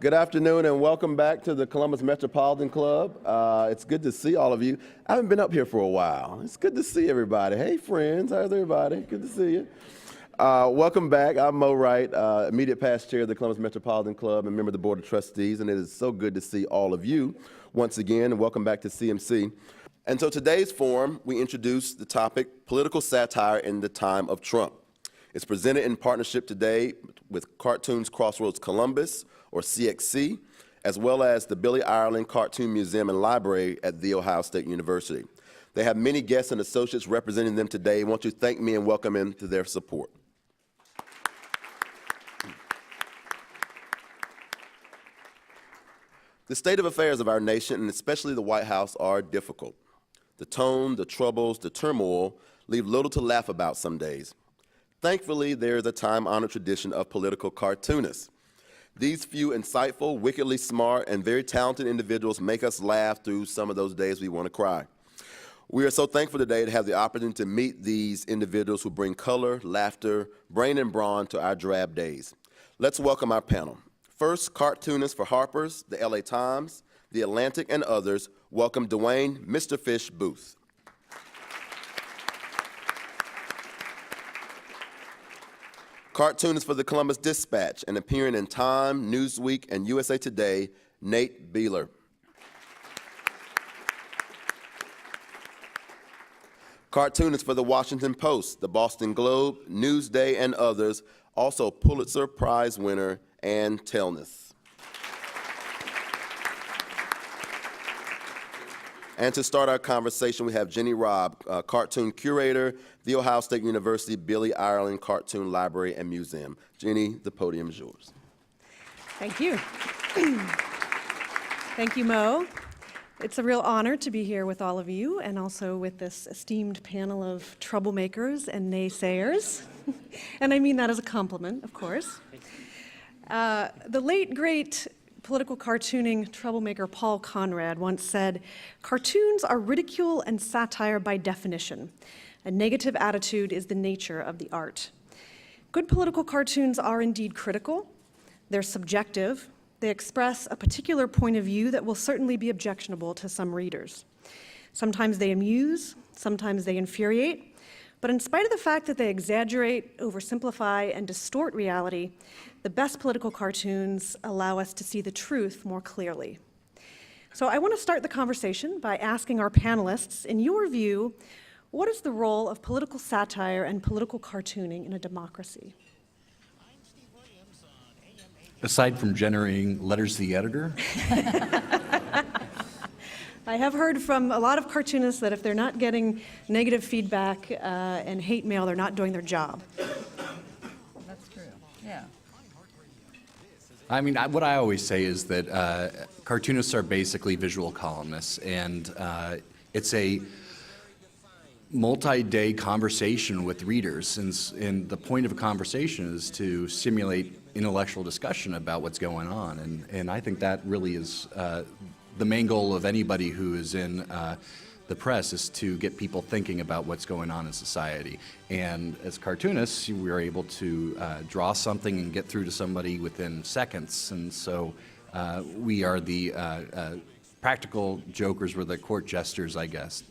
Good afternoon and welcome back to the Columbus Metropolitan Club. It's good to see all of you. I haven't been up here for a while. It's good to see everybody. Hey friends, how's everybody? Good to see you. Welcome back. I'm Mo Wright, immediate past chair of the Columbus Metropolitan Club and member of the Board of Trustees, and it is so good to see all of you once again, and welcome back to CMC. And so today's forum, we introduce the topic, Political Satire in the Time of Trump. It's presented in partnership today with Cartoons Crossroads Columbus, or CXC, as well as the Billy Ireland Cartoon Museum and Library at The Ohio State University. They have many guests and associates representing them today. I want you to thank me and welcome them to their support. The state of affairs of our nation, and especially the White House, are difficult. The tone, the troubles, the turmoil leave little to laugh about some days. Thankfully, there is a time-honored tradition of political cartoonists. These few insightful, wickedly smart, and very talented individuals make us laugh through some of those days we want to cry. We are so thankful today to have the opportunity to meet these individuals who bring color, laughter, brain and brawn to our drab days. Let's welcome our panel. First, cartoonist for Harpers, the LA Times, The Atlantic, and others, welcome Dwayne, Mr. Fish Booth. Cartoonist for the Columbus Dispatch and appearing in Time, Newsweek, and USA Today, Nate Beeler. Cartoonist for the Washington Post, the Boston Globe, Newsday, and others, also Pulitzer Prize winner Ann Telnaes. And to start our conversation, we have Jenny Robb, cartoon curator, The Ohio State University Billy Ireland Cartoon Library and Museum. Jenny, the podium is yours. Thank you. Thank you, Mo. It's a real honor to be here with all of you and also with this esteemed panel of troublemakers and naysayers. And I mean that as a compliment, of course. The late, great political cartooning troublemaker Paul Conrad once said, "Cartoons are ridicule and satire by definition. A negative attitude is the nature of the art." Good political cartoons are indeed critical. They're subjective. They express a particular point of view that will certainly be objectionable to some readers. Sometimes they amuse, sometimes they infuriate, but in spite of the fact that they exaggerate, oversimplify, and distort reality, the best political cartoons allow us to see the truth more clearly. So I want to start the conversation by asking our panelists, in your view, what is the role of political satire and political cartooning in a democracy? Aside from generating letters to the editor? I have heard from a lot of cartoonists that if they're not getting negative feedback and hate mail, they're not doing their job. That's true, yeah. I mean, what I always say is that cartoonists are basically visual columnists, and it's a multi-day conversation with readers, and the point of a conversation is to stimulate intellectual discussion about what's going on, and I think that really is the main goal of anybody who is in the press, is to get people thinking about what's going on in society. And as cartoonists, we're able to draw something and get through to somebody within seconds. And so we are the practical jokers, we're the court jesters, I guess,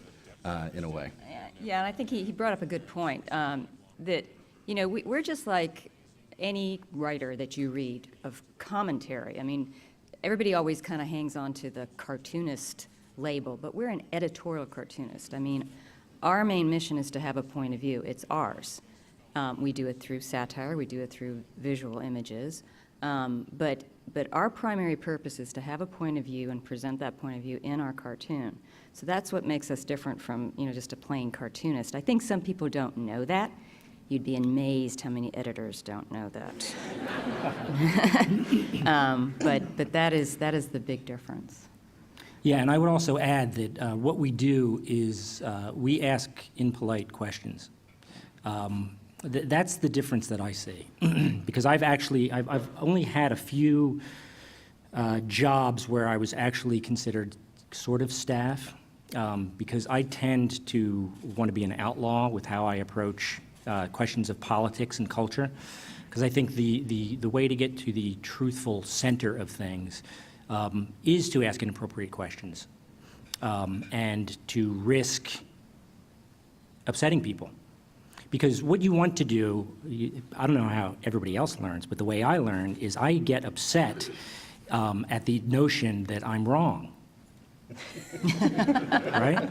in a way. Yeah, and I think he brought up a good point, that, you know, we're just like any writer that you read of commentary. I mean, everybody always kind of hangs on to the cartoonist label, but we're an editorial cartoonist. I mean, our main mission is to have a point of view. It's ours. We do it through satire, we do it through visual images, but our primary purpose is to have a point of view and present that point of view in our cartoon. So that's what makes us different from, you know, just a plain cartoonist. I think some people don't know that. You'd be amazed how many editors don't know that. But that is the big difference. Yeah, and I would also add that what we do is we ask impolite questions. That's the difference that I see, because I've only had a few jobs where I was actually considered sort of staff, because I tend to want to be an outlaw with how I approach questions of politics and culture, because I think the way to get to the truthful center of things is to ask inappropriate questions and to risk upsetting people. Because what you want to do, I don't know how everybody else learns, but the way I learn is I get upset at the notion that I'm wrong. Right?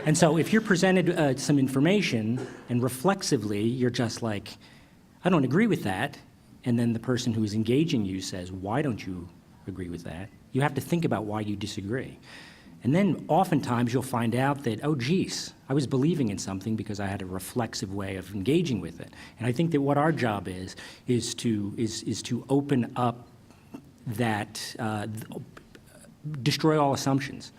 And so if you're presented some information and reflexively you're just like, I don't agree with that, and then the person who is engaging you says, why don't you agree with that? You have to think about why you disagree. And then oftentimes you'll find out that, oh geez, I was believing in something because I had a reflexive way of engaging with it. And I think that what our job is to open up that, destroy all assumptions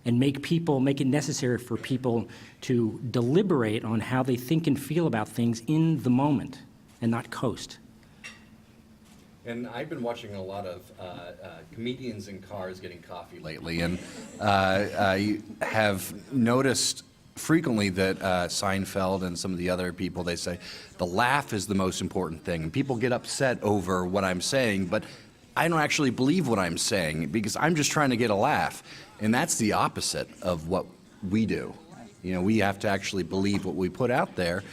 and make it necessary for people to deliberate on how they think and feel about things in the moment and not coast. And I've been watching a lot of comedians in cars getting coffee lately, and I have noticed frequently that Seinfeld and some of the other people, they say the laugh is the most important thing. And people get upset over what I'm saying, but I don't actually believe what I'm saying because I'm just trying to get a laugh. And that's the opposite of what we do. You know, we have to actually believe what we put out there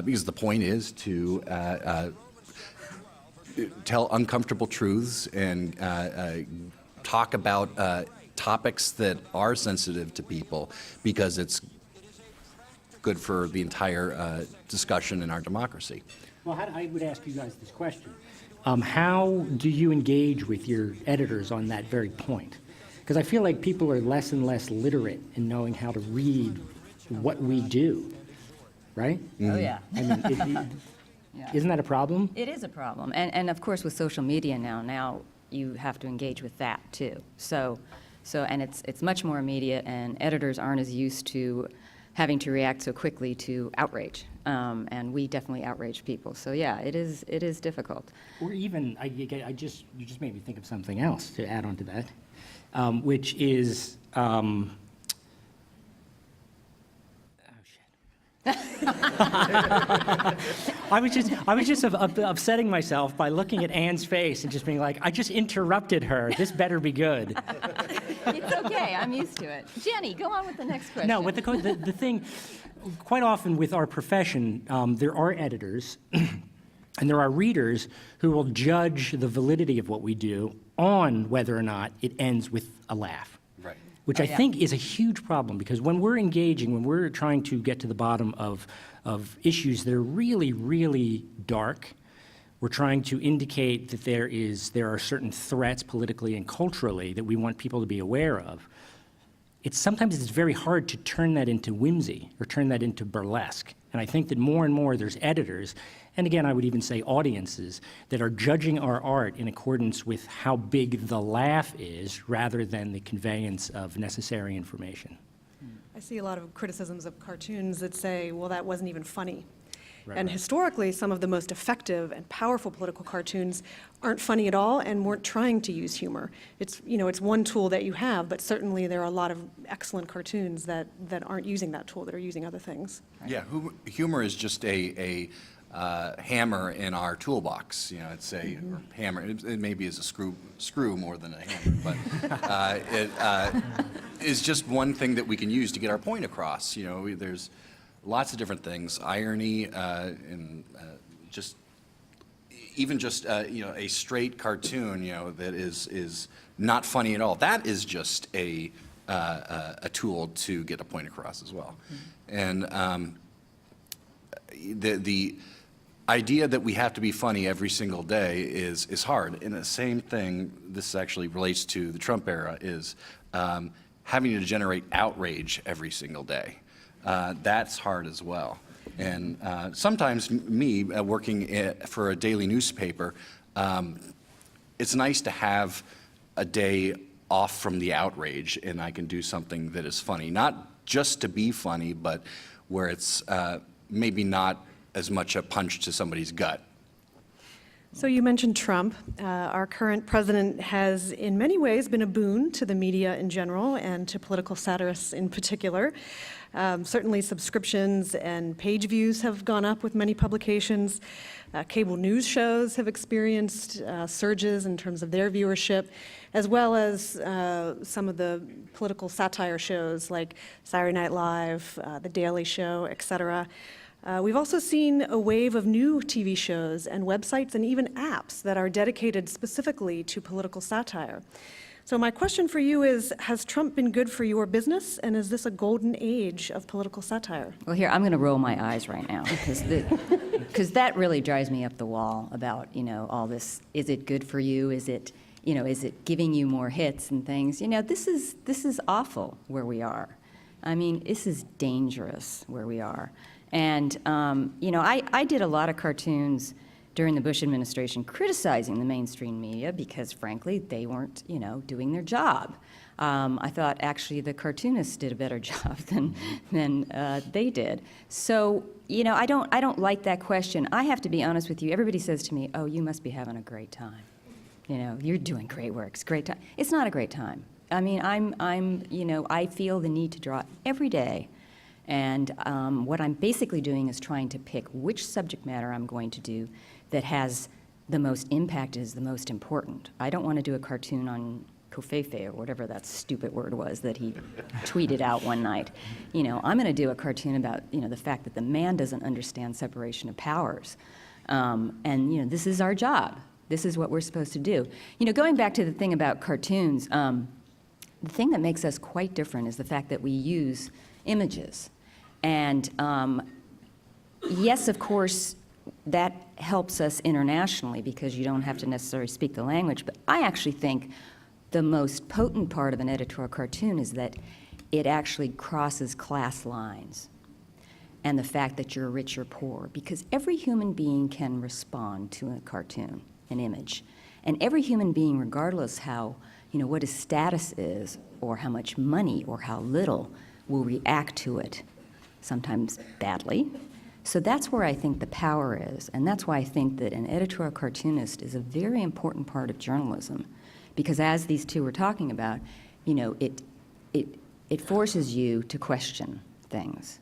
because the point is to tell uncomfortable truths and talk about topics that are sensitive to people because it's good for the entire discussion in our democracy. Well, I would ask you guys this question. How do you engage with your editors on that very point? Because I feel like people are less and less literate in knowing how to read what we do, right? Oh, yeah. I mean, Yeah. Isn't that a problem? It is a problem. And of course, with social media now you have to engage with that too. So and it's much more immediate, and editors aren't as used to having to react so quickly to outrage. And we definitely outrage people. So yeah, it is difficult. Or even, you just made me think of something else to add on to that, which is, I was just upsetting myself by looking at Anne's face and just being like, I just interrupted her. This better be good. It's okay. I'm used to it. Jenny, go on with the next question. No, with the thing, quite often with our profession, there are editors and there are readers who will judge the validity of what we do on whether or not it ends with a laugh. Right. Which I think is a huge problem, because when we're engaging, when we're trying to get to the bottom of issues that are really, really dark, we're trying to indicate that there are certain threats politically and culturally that we want people to be aware of. Sometimes it's very hard to turn that into whimsy or turn that into burlesque. And I think that more and more there's editors, and again, I would even say audiences, that are judging our art in accordance with how big the laugh is rather than the conveyance of necessary information. I see a lot of criticisms of cartoons that say, well, that wasn't even funny. Right, And right. historically, some of the most effective and powerful political cartoons aren't funny at all and weren't trying to use humor. It's one tool that you have, but certainly there are a lot of excellent cartoons that aren't using that tool, that are using other things. Yeah, humor is just a hammer in our toolbox. You know, it's a or hammer. It maybe is a screw more than a hammer, but it is just one thing that we can use to get our point across. You know, there's lots of different things, irony, and just even just a straight cartoon, that is not funny at all. That is just a tool to get a point across as well. And the idea that we have to be funny every single day is hard. And the same thing, this actually relates to the Trump era, is having to generate outrage every single day. That's hard as well. And sometimes me, working for a daily newspaper, it's nice to have a day off from the outrage and I can do something that is funny. Not just to be funny, but where it's maybe not as much a punch to somebody's gut. So you mentioned Trump. Our current president has in many ways been a boon to the media in general and to political satirists in particular. Certainly subscriptions and page views have gone up with many publications. Cable news shows have experienced surges in terms of their viewership, as well as some of the political satire shows like Saturday Night Live, The Daily Show, etc. We've also seen a wave of new TV shows and websites and even apps that are dedicated specifically to political satire. So my question for you is, has Trump been good for your business, and is this a golden age of political satire? Well, here, I'm going to roll my eyes right now, because that really drives me up the wall about, all this, is it good for you? Is it, is it giving you more hits and things? This is awful where we are. I mean, this is dangerous where we are. And, I did a lot of cartoons during the Bush administration criticizing the mainstream media because, frankly, they weren't, doing their job. I thought, actually, the Cartoonist did a better job than they did. So, I don't like that question. I have to be honest with you. Everybody says to me, oh, you must be having a great time. You're doing great work. It's a great time. It's not a great time. I mean, I feel the need to draw every day. And what I'm basically doing is trying to pick which subject matter I'm going to do that has the most impact, is the most important. I don't want to do a cartoon on Covfefe or whatever that stupid word was that he tweeted out one night. I'm going to do a cartoon about, the fact that the man doesn't understand separation of powers. And, this is our job. This is what we're supposed to do. Going back to the thing about cartoons, the thing that makes us quite different is the fact that we use images. And yes, of course, that helps us internationally because you don't have to necessarily speak the language, but I actually think the most potent part of an editorial cartoon is that it actually crosses class lines and the fact that you're rich or poor, because every human being can respond to a cartoon, an image. And every human being, regardless how, what his status is or how much money or how little, will react to it, sometimes badly. So that's where I think the power is, and that's why I think that an editorial cartoonist is a very important part of journalism, because as these two were talking about, it forces you to question things,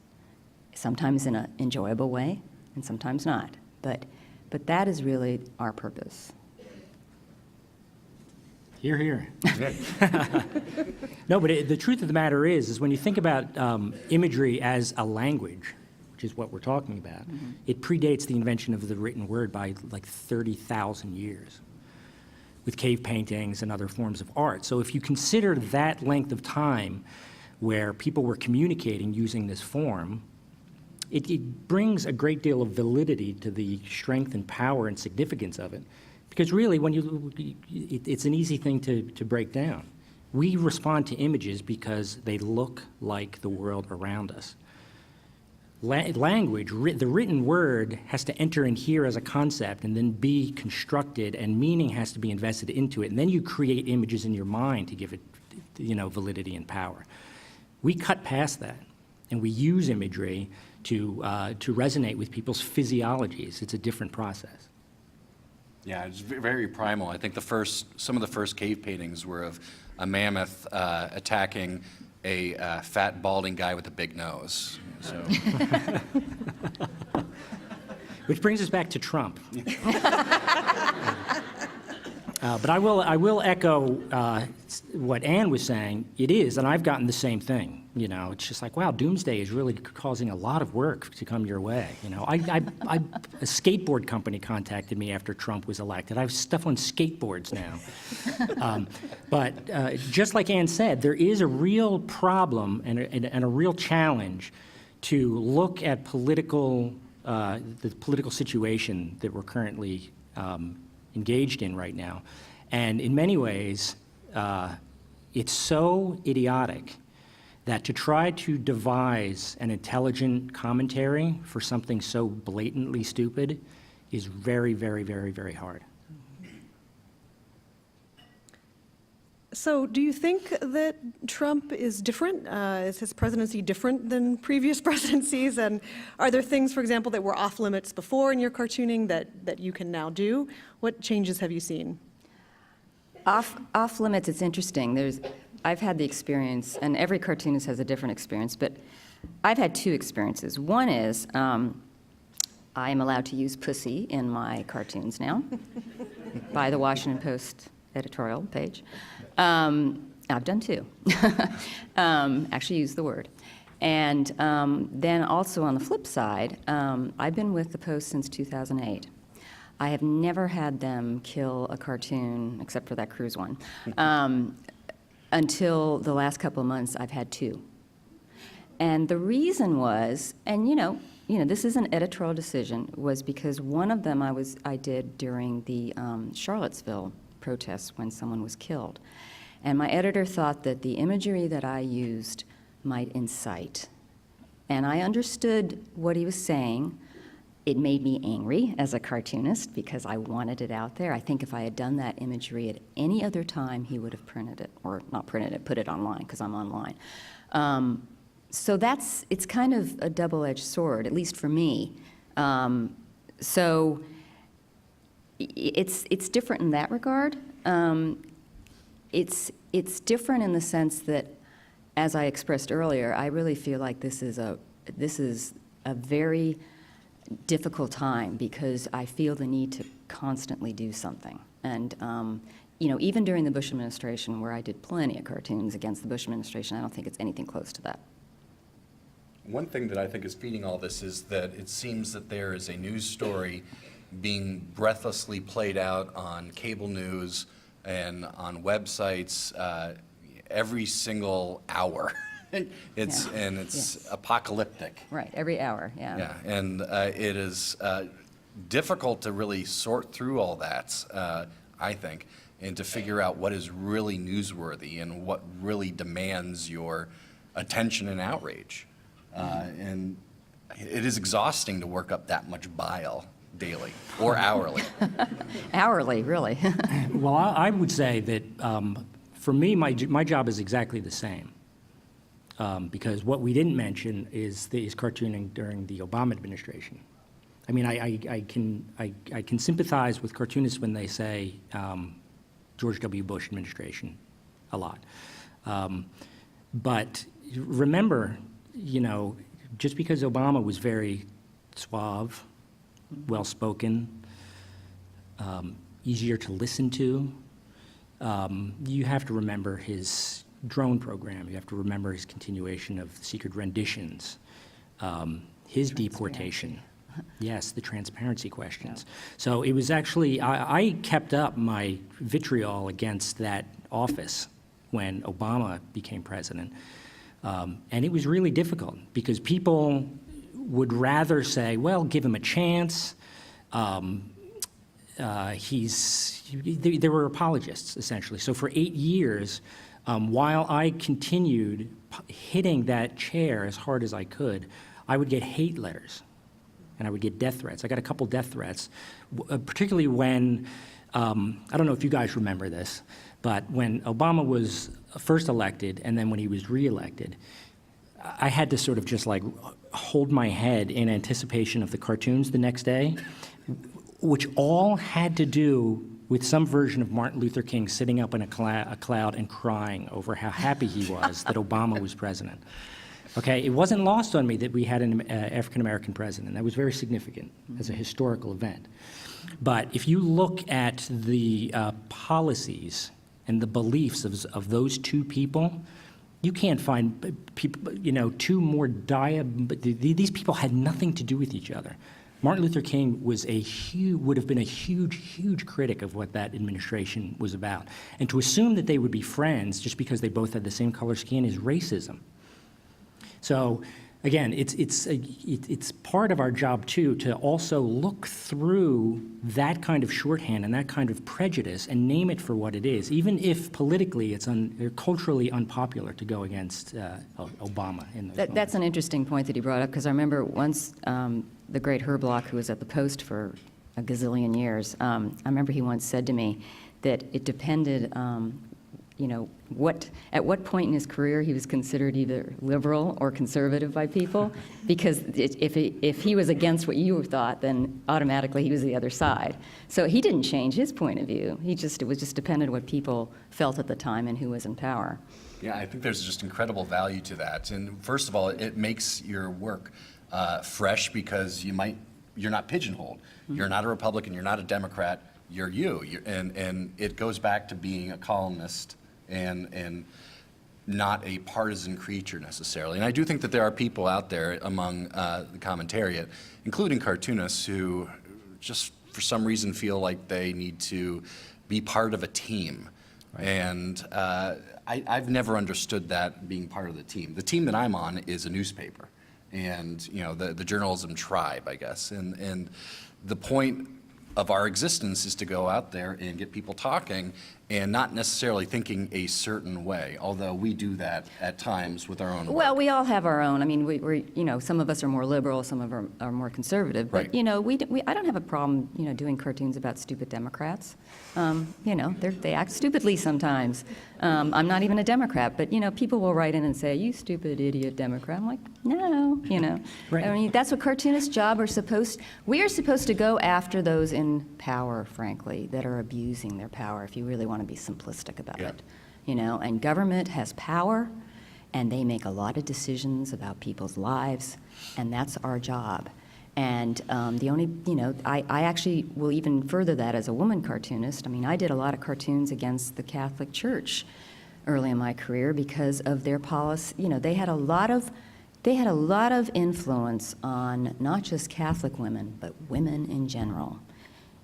sometimes in an enjoyable way, and sometimes not. But that is really our purpose. Hear, hear. No, but the truth of the matter is when you think about imagery as a language, which is what we're talking about, it predates the invention of the written word by like 30,000 years with cave paintings and other forms of art. So if you consider that length of time where people were communicating using this form, it brings a great deal of validity to the strength and power and significance of it. Because really, it's an easy thing to break down. We respond to images because they look like the world around us. Language, the written word, has to enter in here as a concept and then be constructed, and meaning has to be invested into it. And then you create images in your mind to give it, validity and power. We cut past that, and we use imagery to resonate with people's physiologies. It's a different process. Yeah, it's very primal. I think some of the first cave paintings were of a mammoth attacking a fat, balding guy with a big nose. So. Which brings us back to Trump. But I will echo what Ann was saying. It is, and I've gotten the same thing. It's just like, wow, doomsday is really causing a lot of work to come your way. A skateboard company contacted me after Trump was elected. I have stuff on skateboards now. But just like Ann said, there is a real problem and a real challenge to look at the political situation that we're currently engaged in right now. And in many ways, it's so idiotic that to try to devise an intelligent commentary for something so blatantly stupid is very, very, very, very hard. So do you think that Trump is different? Is his presidency different than previous presidencies? And are there things, for example, that were off limits before in your cartooning that you can now do? What changes have you seen? Off limits, it's interesting. I've had the experience, and every cartoonist has a different experience, but I've had two experiences. One is I am allowed to use pussy in my cartoons now by the Washington Post editorial page. I've done two. Actually used the word. And then also on the flip side, I've been with the Post since 2008. I have never had them kill a cartoon, except for that cruise one. Until the last couple of months, I've had two. And the reason was, and this is an editorial decision, was because one of them I did during the Charlottesville protests when someone was killed. And my editor thought that the imagery that I used might incite. And I understood what he was saying. It made me angry as a cartoonist because I wanted it out there. I think if I had done that imagery at any other time, he would have printed it, or not printed it, put it online, because I'm online. So it's kind of a double-edged sword, at least for me. So it's different in that regard. It's different in the sense that, as I expressed earlier, I really feel like this is a very difficult time because I feel the need to constantly do something. And even during the Bush administration, where I did plenty of cartoons against the Bush administration, I don't think it's anything close to that. One thing that I think is feeding all this is that it seems that there is a news story being breathlessly played out on cable news and on websites every single hour. It's apocalyptic. Right, every hour, yeah. Yeah, and it is difficult to really sort through all that, I think, and to figure out what is really newsworthy and what really demands your attention and outrage. And it is exhausting to work up that much bile daily or hourly. Hourly, really. Well, I would say that for me, my job is exactly the same. Because what we didn't mention is cartooning during the Obama administration. I mean, I can sympathize with cartoonists when they say George W. Bush administration a lot. But remember, just because Obama was very suave, well-spoken, easier to listen to, you have to remember his drone program. You have to remember his continuation of secret renditions, his deportation. Yes, the transparency questions. Yeah. So it was actually, I kept up my vitriol against that office when Obama became president. And it was really difficult because people would rather say, well, give him a chance. There were apologists, essentially. So for 8 years, while I continued hitting that chair as hard as I could, I would get hate letters and I would get death threats. I got a couple death threats, particularly when, I don't know if you guys remember this, but when Obama was first elected and then when he was reelected, I had to sort of just like hold my head in anticipation of the cartoons the next day, which all had to do with some version of Martin Luther King sitting up in a cloud and crying over how happy he was that Obama was president. Okay, it wasn't lost on me that we had an African-American president. That was very significant as a historical event. But if you look at the policies and the beliefs of those two people, you can't find people, two more these people had nothing to do with each other. Martin Luther King was would have been a huge critic of what that administration was about. And to assume that they would be friends just because they both had the same color skin is racism. So again, it's part of our job too to also look through that kind of shorthand and that kind of prejudice and name it for what it is, even if politically it's culturally unpopular to go against Obama. That's an interesting point that he brought up, because I remember once the great Herb Block, who was at the Post for a gazillion years, I remember he once said to me that it depended, at what point in his career he was considered either liberal or conservative by people, because if he was against what you thought, then automatically he was the other side. So he didn't change his point of view. It was just dependent on what people felt at the time and who was in power. Yeah, I think there's just incredible value to that. And first of all, it makes your work fresh because you're not pigeonholed. Mm-hmm. You're not a Republican, you're not a Democrat, you're you. And it goes back to being a columnist and not a partisan creature necessarily. And I do think that there are people out there among the commentariat, including cartoonists, who just for some reason feel like they need to be part of a team. Right. And I've never understood that being part of the team. The team that I'm on is a newspaper, and the journalism tribe, I guess. And the point of our existence is to go out there and get people talking and not necessarily thinking a certain way, although we do that at times with our own work. Well, we all have our own. I mean, we're some of us are more liberal, some of us are more conservative. But, right. I don't have a problem, doing cartoons about stupid Democrats. They act stupidly sometimes. I'm not even a Democrat, but, people will write in and say, "You stupid idiot Democrat." I'm like, no, Right. I mean, that's what cartoonists' job we are supposed to go after those in power, frankly, that are abusing their power, if you really want to be simplistic about Yeah. it. And government has power, and they make a lot of decisions about people's lives, and that's our job. And I actually will even further that as a woman cartoonist. I mean, I did a lot of cartoons against the Catholic Church early in my career because of their policy. They had a lot of influence on not just Catholic women, but women in general.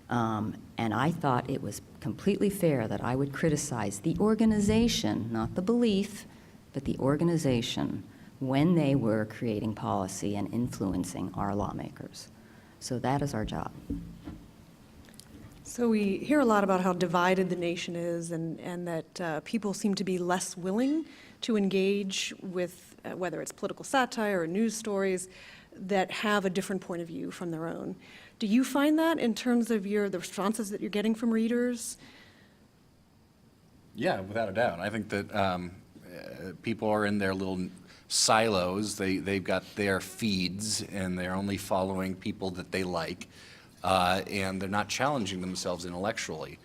And I thought it was completely fair that I would criticize the organization, not the belief, but the organization, when they were creating policy and influencing our lawmakers. So that is our job. So we hear a lot about how divided the nation is, and that people seem to be less willing to engage with whether it's political satire or news stories that have a different point of view from their own. Do you find that in terms of the responses that you're getting from readers? Yeah, without a doubt. I think that people are in their little silos. They've got their feeds, and they're only following people that they like, and they're not challenging themselves intellectually.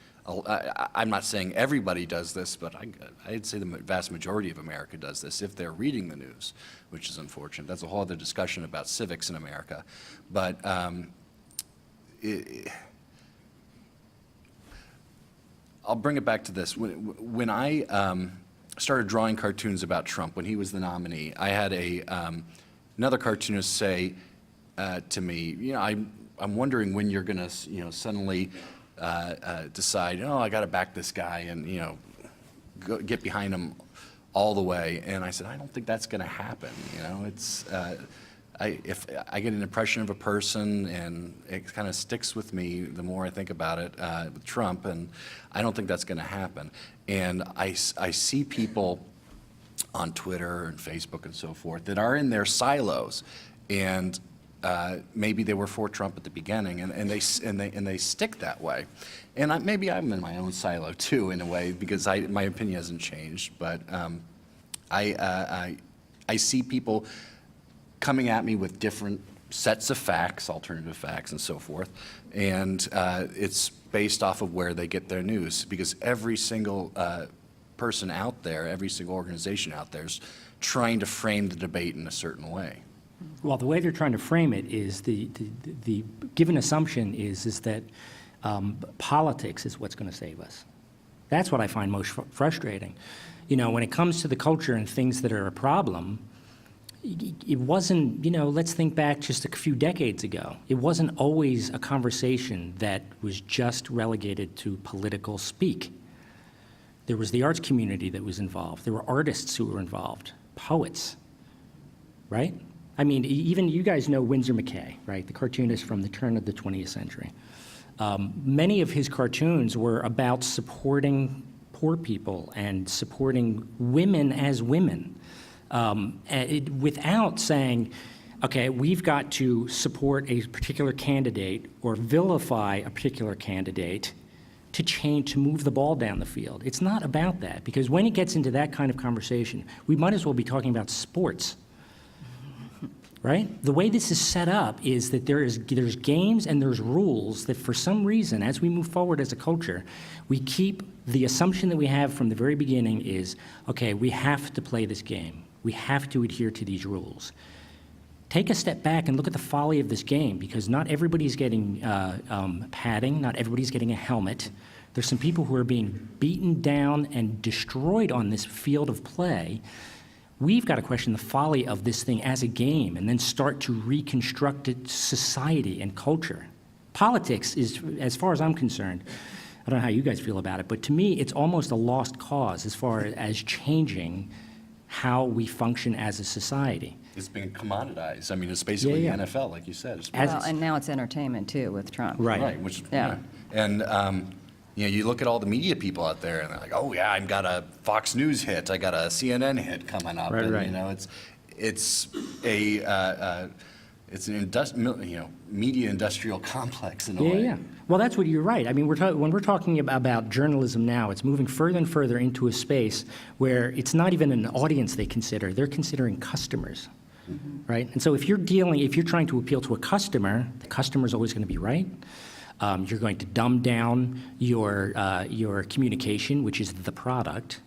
I'm not saying everybody does this, but I'd say the vast majority of America does this if they're reading the news, which is unfortunate. That's a whole other discussion about civics in America. But I'll bring it back to this. When I started drawing cartoons about Trump, when he was the nominee, I had another cartoonist say to me, I'm wondering when you're going to, suddenly decide, I got to back this guy and, get behind him all the way. And I said, I don't think that's going to happen. It's if I get an impression of a person and it kind of sticks with me the more I think about it with Trump, and I don't think that's going to happen. And I see people on Twitter and Facebook and so forth that are in their silos, and maybe they were for Trump at the beginning, and they stick that way. And maybe I'm in my own silo too, in a way, because my opinion hasn't changed. But I see people coming at me with different sets of facts, alternative facts, and so forth, and it's based off of where they get their news, because every single person out there, every single organization out there is trying to frame the debate in a certain way. Well, the way they're trying to frame it is the given assumption is that politics is what's going to save us. That's what I find most frustrating. When it comes to the culture and things that are a problem, it wasn't, let's think back just a few decades ago. It wasn't always a conversation that was just relegated to political speak. There was the arts community that was involved. There were artists who were involved, poets, right? I mean, even you guys know Winsor McCay, right? The cartoonist from the turn of the 20th century. Many of his cartoons were about supporting poor people and supporting women as women. Without saying, okay, we've got to support a particular candidate or vilify a particular candidate to change, to move the ball down the field. It's not about that, because when it gets into that kind of conversation, we might as well be talking about sports, right? The way this is set up is that there's games and there's rules that for some reason, as we move forward as a culture, we keep the assumption that we have from the very beginning is, okay, we have to play this game. We have to adhere to these rules. Take a step back and look at the folly of this game, because not everybody's getting padding, not everybody's getting a helmet. There's some people who are being beaten down and destroyed on this field of play. We've got to question the folly of this thing as a game and then start to reconstruct society and culture. Politics is, as far as I'm concerned, I don't know how you guys feel about it, but to me, it's almost a lost cause as far as changing how we function as a society. It's been commoditized. I mean, it's basically Yeah. the NFL, like you said. It's Well, and now it's entertainment too with Trump. Right. Right, which, Yeah. And, you look at all the media people out there, and they're like, oh, yeah, I've got a Fox News hit, I got a CNN hit coming up. Right, and, right. It's an media industrial complex in a way. Yeah. Well, that's what you're right. I mean, when we're talking about journalism now, it's moving further and further into a space where it's not even an audience they consider; they're considering customers, right? And so if you're trying to appeal to a customer, the customer's always going to be right. You're going to dumb down your communication, which is the product,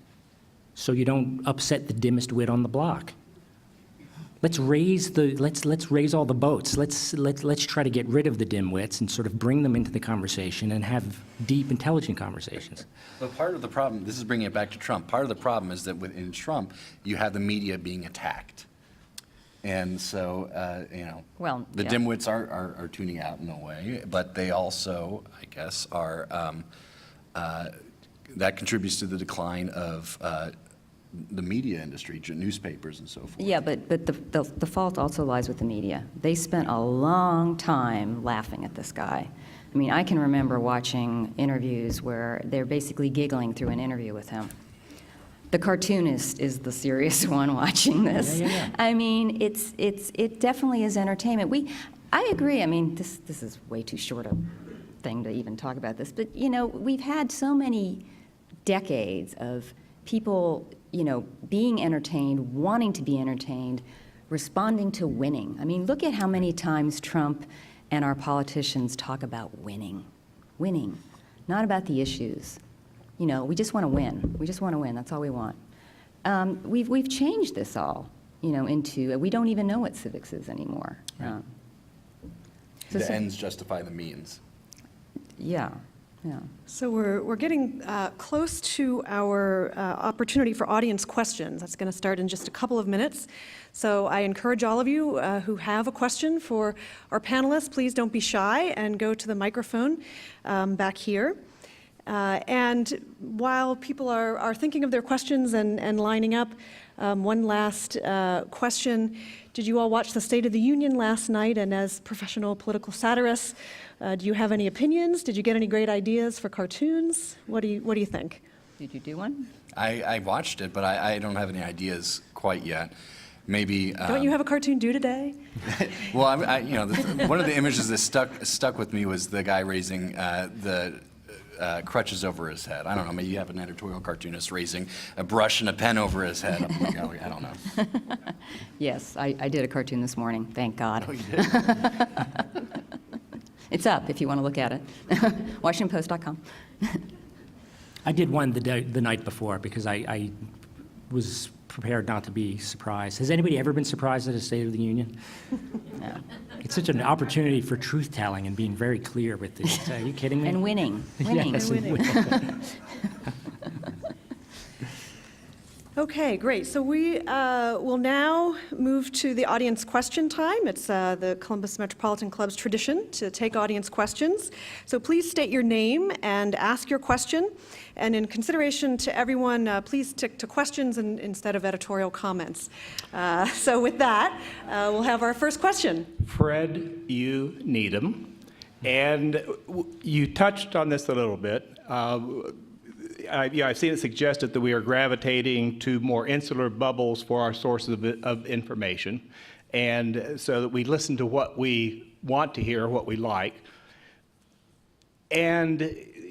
so you don't upset the dimmest wit on the block. Let's raise all the boats. Let's try to get rid of the dimwits and sort of bring them into the conversation and have deep, intelligent conversations. But part of the problem, this is bringing it back to Trump, part of the problem is that within Trump, you have the media being attacked. And so, Well, the yeah. dimwits are tuning out in a way, but they also, I guess, are, that contributes to the decline of the media industry, newspapers and so forth. Yeah, but the fault also lies with the media. They spent a long time laughing at this guy. I mean, I can remember watching interviews where they're basically giggling through an interview with him. The Cartoonist is the serious one watching this. Yeah. I mean, it definitely is entertainment. I agree. I mean, this is way too short a thing to even talk about this, but we've had so many decades of people, being entertained, wanting to be entertained, responding to winning. I mean, look at how many times Trump and our politicians talk about winning, not about the issues. We just want to win. We just want to win. That's all we want. We've changed this all, into we don't even know what civics is anymore. The ends justify the means. Yeah. So we're getting close to our opportunity for audience questions. That's going to start in just a couple of minutes. So I encourage all of you who have a question for our panelists, please don't be shy and go to the microphone back here. And while people are thinking of their questions and lining up, one last question. Did you all watch the State of the Union last night? And as professional political satirists, do you have any opinions? Did you get any great ideas for cartoons? What do you think? Did you do one? I watched it, but I don't have any ideas quite yet. Maybe. Don't you have a cartoon due today? Well, one of the images that stuck with me was the guy raising the crutches over his head. I don't know, maybe you have an editorial cartoonist raising a brush and a pen over his head. I don't know. Yes, I did a cartoon this morning, thank God. Oh, you did? It's up if you want to look at it. WashingtonPost.com. I did one the night before because I was prepared not to be surprised. Has anybody ever been surprised at a State of the Union? No. It's such an opportunity for truth-telling and being very clear with this. Are you kidding me? And winning. Yes, and winning. Okay, great. So we will now move to the audience question time. It's the Columbus Metropolitan Club's tradition to take audience questions. So please state your name and ask your question. And in consideration to everyone, please stick to questions instead of editorial comments. So with that, we'll have our first question. Fred U. Needham. And you touched on this a little bit. I've seen it suggested that we are gravitating to more insular bubbles for our sources of information, and so that we listen to what we want to hear, what we like. And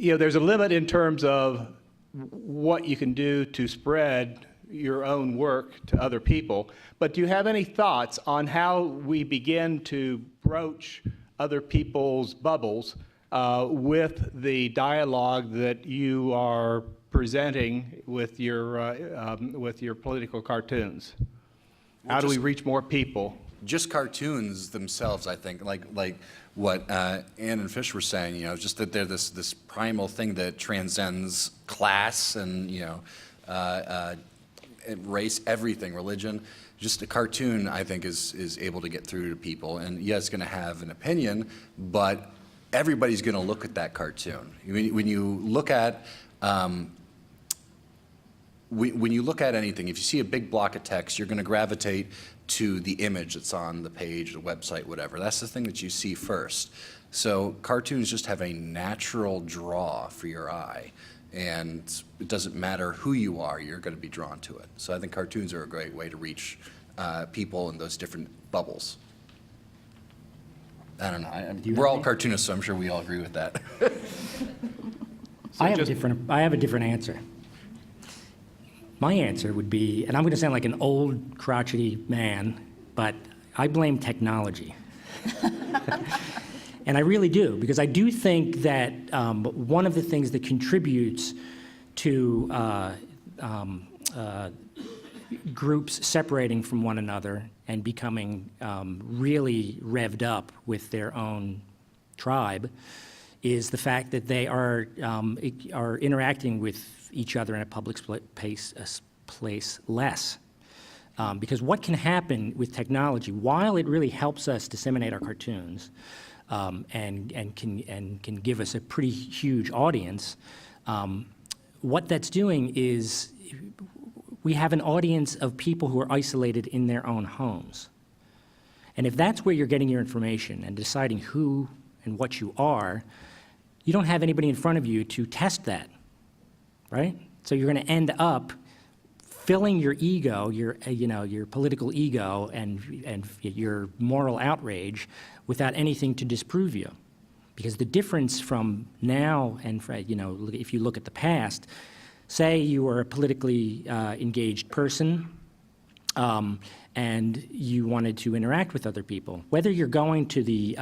there's a limit in terms of what you can do to spread your own work to other people, but do you have any thoughts on how we begin to broach other people's bubbles with the dialogue that you are presenting with your political cartoons? How do we reach more people? Just cartoons themselves, I think, like what Ann and Fish were saying, just that they're this primal thing that transcends class and race, everything, religion. Just a cartoon, I think, is able to get through to people, and yeah, it's going to have an opinion, but everybody's going to look at that cartoon. When you look at when you look at anything, if you see a big block of text, you're going to gravitate to the image that's on the page, the website, whatever. That's the thing that you see first. So cartoons just have a natural draw for your eye, and it doesn't matter who you are, you're going to be drawn to it. So I think cartoons are a great way to reach people in those different bubbles. I don't know. We're all cartoonists, so I'm sure we all agree with that. I have a different answer. My answer would be, and I'm going to sound like an old, crotchety man, but I blame technology. And I really do, because I do think that one of the things that contributes to groups separating from one another and becoming really revved up with their own tribe is the fact that they are interacting with each other in a public place less. Because what can happen with technology, while it really helps us disseminate our cartoons and can give us a pretty huge audience, what that's doing is we have an audience of people who are isolated in their own homes. And if that's where you're getting your information and deciding who and what you are, you don't have anybody in front of you to test that, right? So you're going to end up filling your ego, your political ego and your moral outrage without anything to disprove you. Because the difference from now and, if you look at the past, say you were a politically engaged person and you wanted to interact with other people, whether you're going to the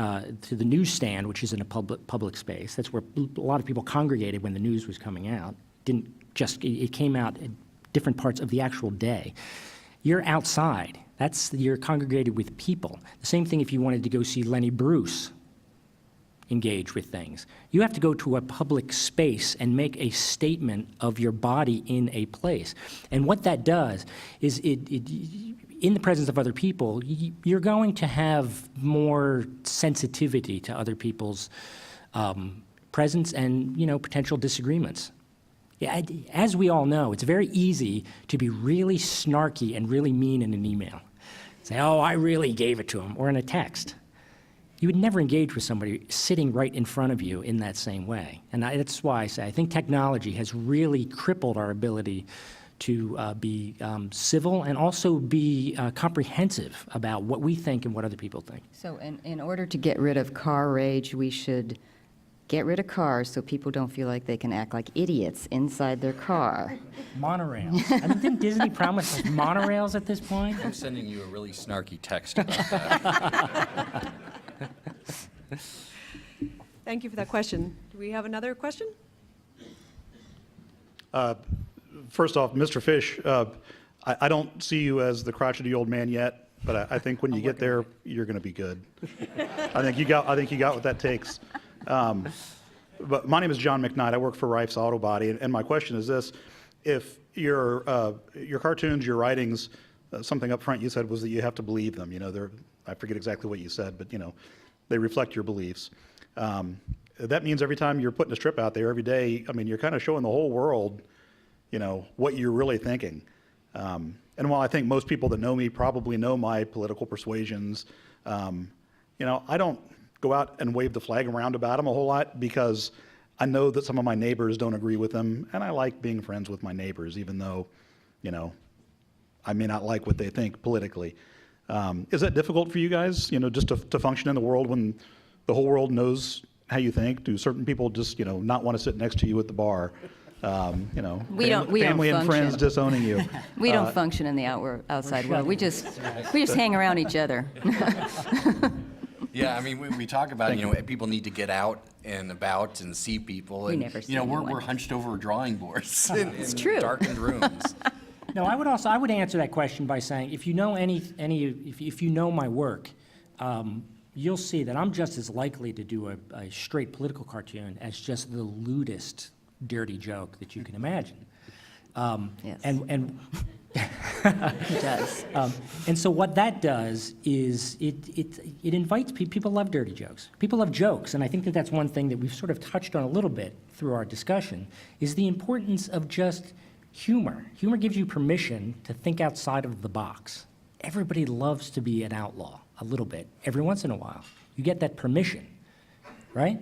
newsstand, which is in a public space, that's where a lot of people congregated when the news was coming out, it came out at different parts of the actual day. You're outside. You're congregated with people. The same thing if you wanted to go see Lenny Bruce engage with things. You have to go to a public space and make a statement of your body in a place. And what that does is in the presence of other people, you're going to have more sensitivity to other people's presence and, potential disagreements. Yeah, as we all know, it's very easy to be really snarky and really mean in an email. Say, oh, I really gave it to him, or in a text. You would never engage with somebody sitting right in front of you in that same way. And that's why I say I think technology has really crippled our ability to be civil and also be comprehensive about what we think and what other people think. So in order to get rid of car rage, we should get rid of cars so people don't feel like they can act like idiots inside their car. Monorails. I mean, didn't Disney promise us monorails at this point? I'm sending you a really snarky text about that. Thank you for that question. Do we have another question? First off, Mr. Fish, I don't see you as the crotchety old man yet, but I think when you get there, you're going to be good. I think you got what that takes. But my name is John McKnight. I work for Rife's Auto Body, and my question is this: if your cartoons, your writings, something up front you said was that you have to believe them. I forget exactly what you said, but they reflect your beliefs. That means every time you're putting a strip out there every day, I mean, you're kind of showing the whole world, what you're really thinking. And while I think most people that know me probably know my political persuasions, I don't go out and wave the flag around about them a whole lot because I know that some of my neighbors don't agree with them, and I like being friends with my neighbors, even though, I may not like what they think politically. Is that difficult for you guys, just to function in the world when the whole world knows how you think? Do certain people just, not want to sit next to you at the bar? We don't family and friends function. disowning you. We don't function in the outside world. We just hang around each other. Yeah, I mean, we talk about, people need to get out and about and see people. We And, never see anyone. we're hunched over drawing boards in true. darkened rooms. No, I would answer that question by saying, if you know if you know my work, you'll see that I'm just as likely to do a straight political cartoon as just the lewdest dirty joke that you can imagine. Yes. And It does. and so what that does is it invites people love dirty jokes. People love jokes, and I think that that's one thing that we've sort of touched on a little bit through our discussion, is the importance of just humor. Humor gives you permission to think outside of the box. Everybody loves to be an outlaw a little bit, every once in a while. You get that permission, right?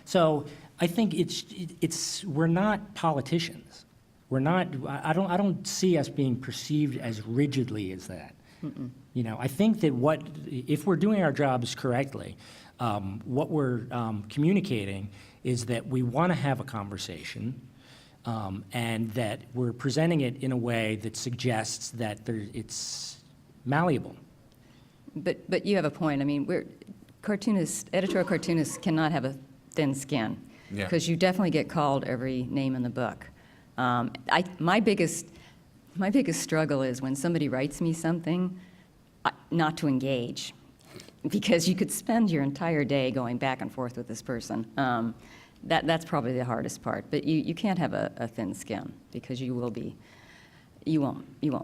So I think we're not politicians. We're not, I don't see us being perceived as rigidly as that. I think that if we're doing our jobs correctly, what we're communicating is that we want to have a conversation, and that we're presenting it in a way that suggests that it's malleable. But you have a point. I mean, editorial cartoonists cannot have a thin skin. Yeah. Because you definitely get called every name in the book. My biggest struggle is when somebody writes me something, not to engage, because you could spend your entire day going back and forth with this person. That's probably the hardest part. But you can't have a thin skin, because you won't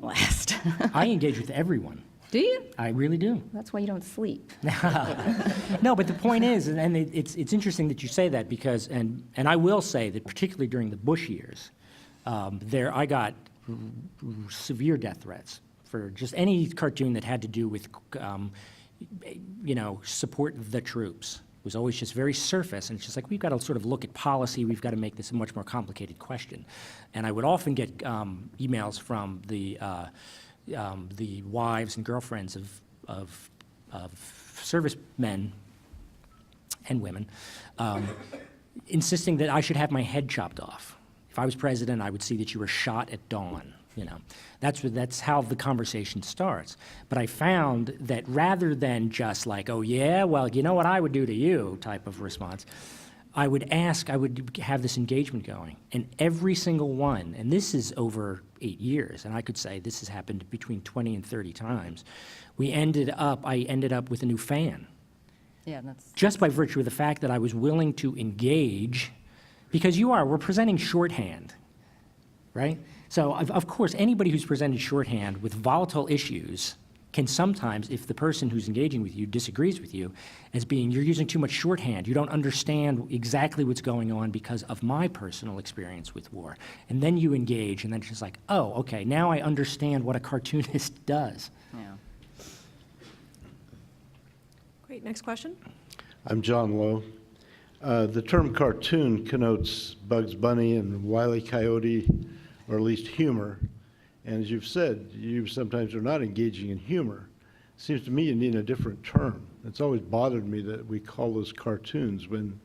last. I engage with everyone. Do you? I really do. That's why you don't sleep. No, but the point is, and it's interesting that you say that, because, and I will say that particularly during the Bush years, I got severe death threats for just any cartoon that had to do with, support the troops. It was always just very surface, and it's just like, we've got to sort of look at policy, we've got to make this a much more complicated question. And I would often get emails from the wives and girlfriends of servicemen and women, insisting that I should have my head chopped off. If I was president, I would see that you were shot at dawn. That's how the conversation starts. But I found that rather than just like, oh yeah, well, you know what I would do to you type of response, I would have this engagement going. And every single one, and this is over 8 years, and I could say this has happened between 20 and 30 times, I ended up with a new fan. Yeah, that's Just by virtue of the fact that I was willing to engage, because we're presenting shorthand, right? So of course, anybody who's presented shorthand with volatile issues can sometimes, if the person who's engaging with you disagrees with you, as being, you're using too much shorthand, you don't understand exactly what's going on because of my personal experience with war. And then you engage, and then it's just like, oh, okay, now I understand what a cartoonist does. yeah. Great, next question. I'm John Lowe. The term cartoon connotes Bugs Bunny and Wile E. Coyote, or at least humor. And as you've said, you sometimes are not engaging in humor. It seems to me you need a different term. It's always bothered me that we call those cartoons when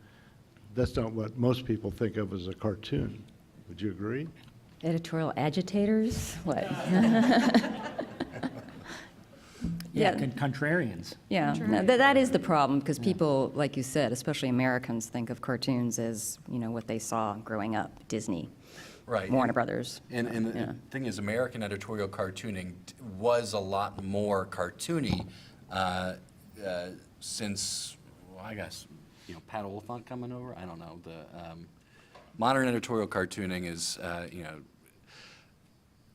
that's not what most people think of as a cartoon. Would you agree? Editorial agitators? What? Yeah, Yeah. Contrarians. Yeah, no, that is the problem, because people, like you said, especially Americans, think of cartoons as, what they saw growing up, Disney, Right. Warner Brothers. And the thing is, American editorial cartooning was a lot more cartoony since, well, I guess, Pat Oliphant coming over. I don't know. The modern editorial cartooning is,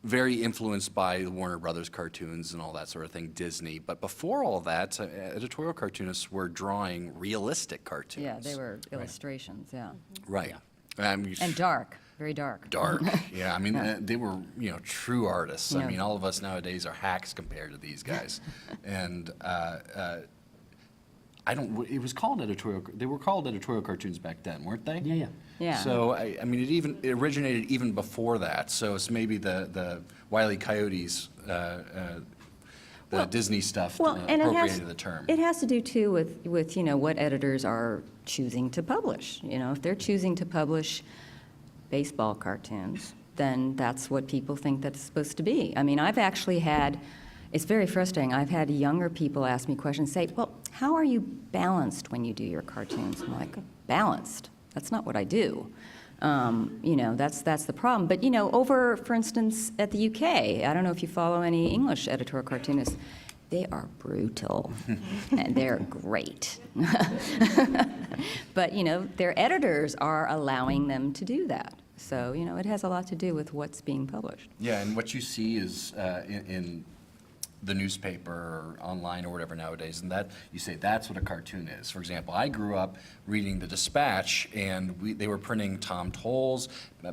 very influenced by the Warner Brothers cartoons and all that sort of thing, Disney. But before all that, editorial cartoonists were drawing realistic cartoons. Yeah, they were illustrations, yeah. Right. And dark, very dark. Dark, yeah. I mean, they were, true artists. Yeah. I mean, all of us nowadays are hacks compared to these guys. And it was called editorial, they were called editorial cartoons back then, weren't they? Yeah, yeah. Yeah. So, I mean, it originated even before that. So it's maybe the Wile E. Coyotes, the Disney stuff Well, and appropriated the term. it has to do too with, what editors are choosing to publish. If they're choosing to publish baseball cartoons, then that's what people think that's supposed to be. I mean, I've actually had, it's very frustrating, I've had younger people ask me questions, say, well, how are you balanced when you do your cartoons? I'm like, balanced? That's not what I do. That's the problem. But, over, for instance, at the UK, I don't know if you follow any English editorial cartoonists, they are brutal, and they're great. But, their editors are allowing them to do that. So, it has a lot to do with what's being published. Yeah, and what you see is in the newspaper or online or whatever nowadays, and that you say that's what a cartoon is. For example, I grew up reading the Dispatch, and they were printing Tom Towles,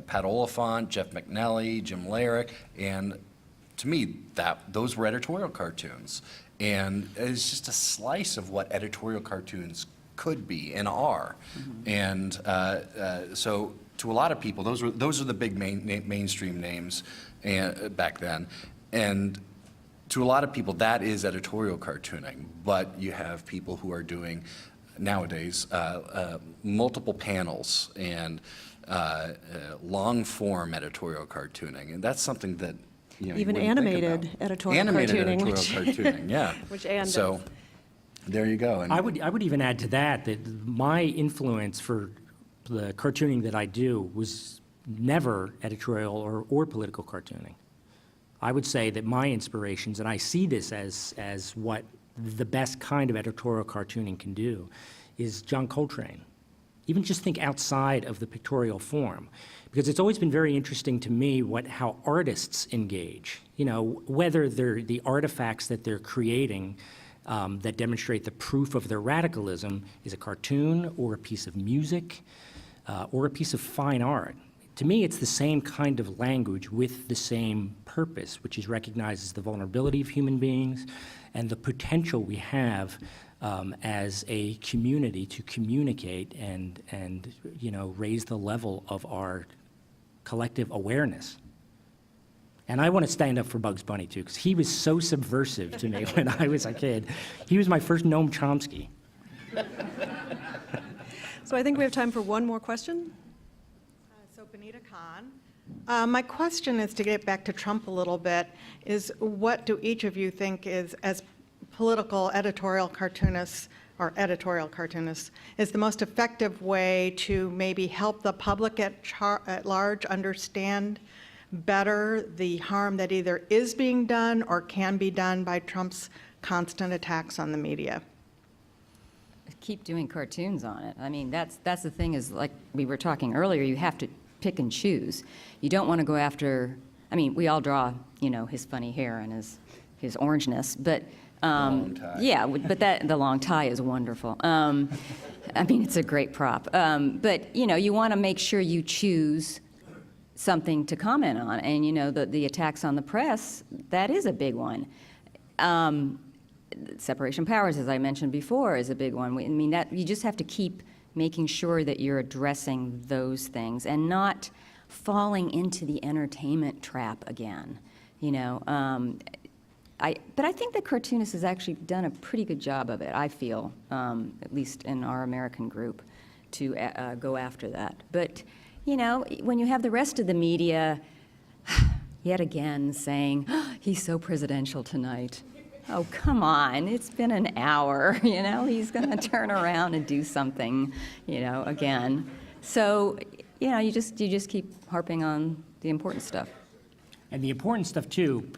Pat Oliphant, Jeff McNally, Jim Larick, and to me, those were editorial cartoons. And it's just a slice of what editorial cartoons could be and are. Mm-hmm. And so to a lot of people, those are the big mainstream names back then. And to a lot of people, that is editorial cartooning. But you have people who are doing, nowadays, multiple panels and long-form editorial cartooning. And that's something that, you Even wouldn't think animated about. editorial Animated cartooning. editorial cartooning, yeah. Which Ann So, does. there you go. And I would even add to that my influence for the cartooning that I do was never editorial or political cartooning. I would say that my inspirations, and I see this as what the best kind of editorial cartooning can do, is John Coltrane. Even just think outside of the pictorial form, because it's always been very interesting to me how artists engage. Whether they're the artifacts that they're creating that demonstrate the proof of their radicalism is a cartoon or a piece of music or a piece of fine art. To me, it's the same kind of language with the same purpose, which is recognizes the vulnerability of human beings and the potential we have as a community to communicate and raise the level of our collective awareness. And I want to stand up for Bugs Bunny, too, because he was so subversive to me when I was a kid. He was my first Noam Chomsky. So I think we have time for one more question. So Benita Khan. My question is to get back to Trump a little bit, is what do each of you think is, as political editorial cartoonists or editorial cartoonists, is the most effective way to maybe help the public at large understand better the harm that either is being done or can be done by Trump's constant attacks on the media? Keep doing cartoons on it. I mean, that's the thing, is like we were talking earlier, you have to pick and choose. You don't want to go after, I mean, we all draw, his funny hair and his orangeness, but long tie. yeah, but the long tie is wonderful. I mean, it's a great prop. But you want to make sure you choose something to comment on, and the attacks on the press, that is a big one. Separation of powers, as I mentioned before, is a big one. I mean, that you just have to keep making sure that you're addressing those things and not falling into the entertainment trap again. But I think the Cartoonist has actually done a pretty good job of it, I feel, at least in our American group, to go after that. But, when you have the rest of the media, yet again, saying, he's so presidential tonight. Oh, come on, it's been an hour, he's going to turn around and do something, again. So, you just keep harping on the important stuff. And the important stuff, too,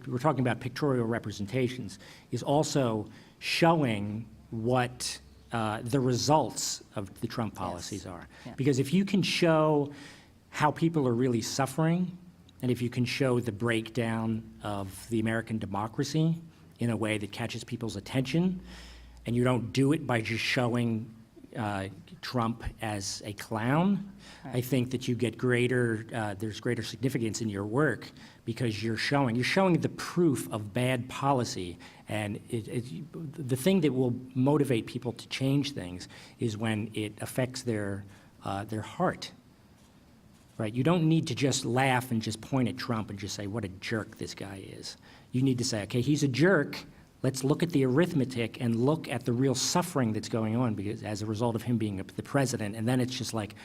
we're talking about pictorial representations, is also showing what the results of the Trump policies are. Yeah. Because if you can show how people are really suffering, and if you can show the breakdown of the American democracy in a way that catches people's attention, and you don't do it by just showing Trump as a clown, right. I think that you get there's greater significance in your work because you're showing the proof of bad policy, and the thing that will motivate people to change things is when it affects their heart. Right? You don't need to just laugh and just point at Trump and just say, what a jerk this guy is. You need to say, okay, he's a jerk, Let's look at the arithmetic and look at the real suffering that's going on because as a result of him being the president. And then it's just like,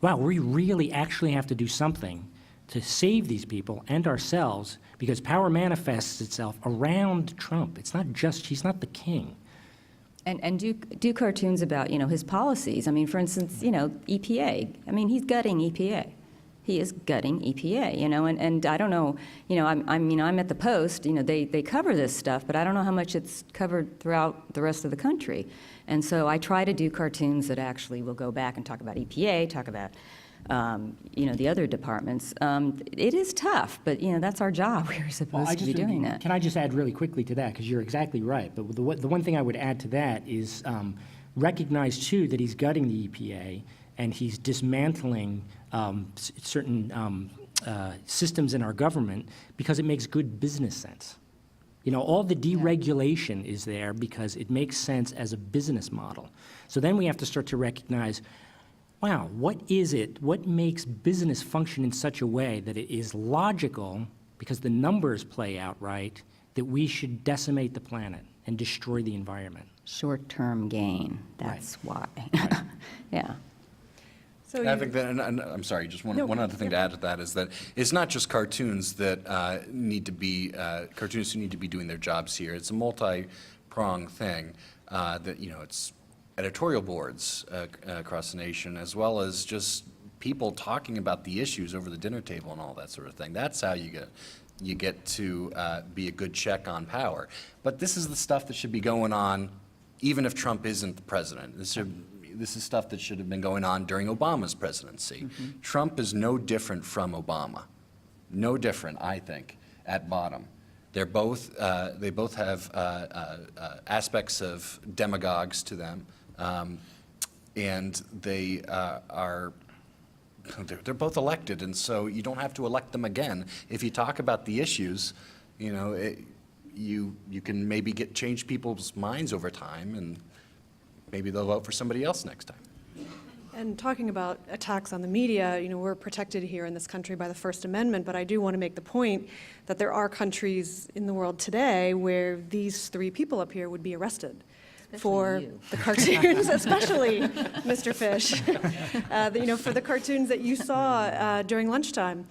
wow, we really actually have to do something to save these people and ourselves because power manifests itself around Trump. It's not just, he's not the king. And do cartoons about, his policies. I mean, for instance, EPA. I mean, he's gutting EPA. He is gutting EPA, and I don't know, I'm at the Post, they cover this stuff, but I don't know how much it's covered throughout the rest of the country. And so I try to do cartoons that actually will go back and talk about EPA, talk about, the other departments. It is tough, but, that's our job. We're supposed to be doing that. Can I just add really quickly to that, because you're exactly right, but the one thing I would add to that is recognize, too, that he's gutting the EPA and he's dismantling certain systems in our government because it makes good business sense. All the deregulation is there because it makes sense as a business model. So then we have to start to recognize, wow, what makes business function in such a way that it is logical, because the numbers play out right, that we should decimate the planet and destroy the environment? Short-term gain, that's why. Yeah. So I think that, and I'm sorry, just one other thing to add to that is that it's not just cartoons that need to be, cartoonists who need to be doing their jobs here. It's a multi-pronged thing that, it's editorial boards across the nation, as well as just people talking about the issues over the dinner table and all that sort of thing. That's how you get to be a good check on power. But this is the stuff that should be going on even if Trump isn't the president. This is stuff that should have been going on during Obama's presidency. Mm-hmm. Trump is no different from Obama. No different, I think, at bottom. They both have aspects of demagogues to them, and they're both elected, and so you don't have to elect them again. If you talk about the issues, you can maybe change people's minds over time, and maybe they'll vote for somebody else next time. And talking about attacks on the media, we're protected here in this country by the First Amendment, but I do want to make the point that there are countries in the world today where these three people up here would be arrested for the cartoons, especially Mr. Fish, for the cartoons that you saw during lunchtime.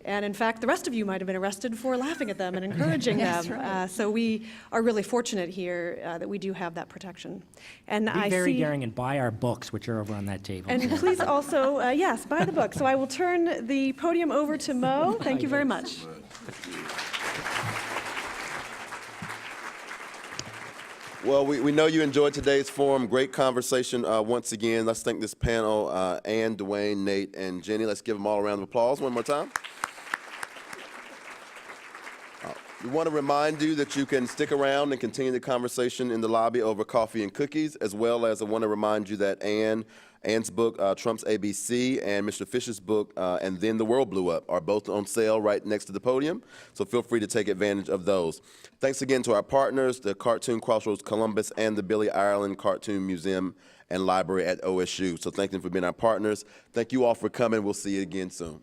And in fact, the rest of you might have been arrested for laughing at them and encouraging them. Right. So we are really fortunate here that we do have that protection. And Be very daring and buy our books, which are over on that table. And please also, yes, buy the book. So I will turn the podium over to Mo. Thank you very much. Well, we know you enjoyed today's forum. Great conversation once again. Let's thank this panel, Ann, Dwayne, Nate, and Jenny. Let's give them all a round of applause one more time. We want to remind you that you can stick around and continue the conversation in the lobby over coffee and cookies, as well as I want to remind you that Ann's book, Trump's ABC, and Mr. Fish's book, And Then the World Blew Up, are both on sale right next to the podium, so feel free to take advantage of those. Thanks again to our partners, the Cartoon Crossroads Columbus and the Billy Ireland Cartoon Museum and Library at OSU. So thank them for being our partners. Thank you all for coming. We'll see you again soon.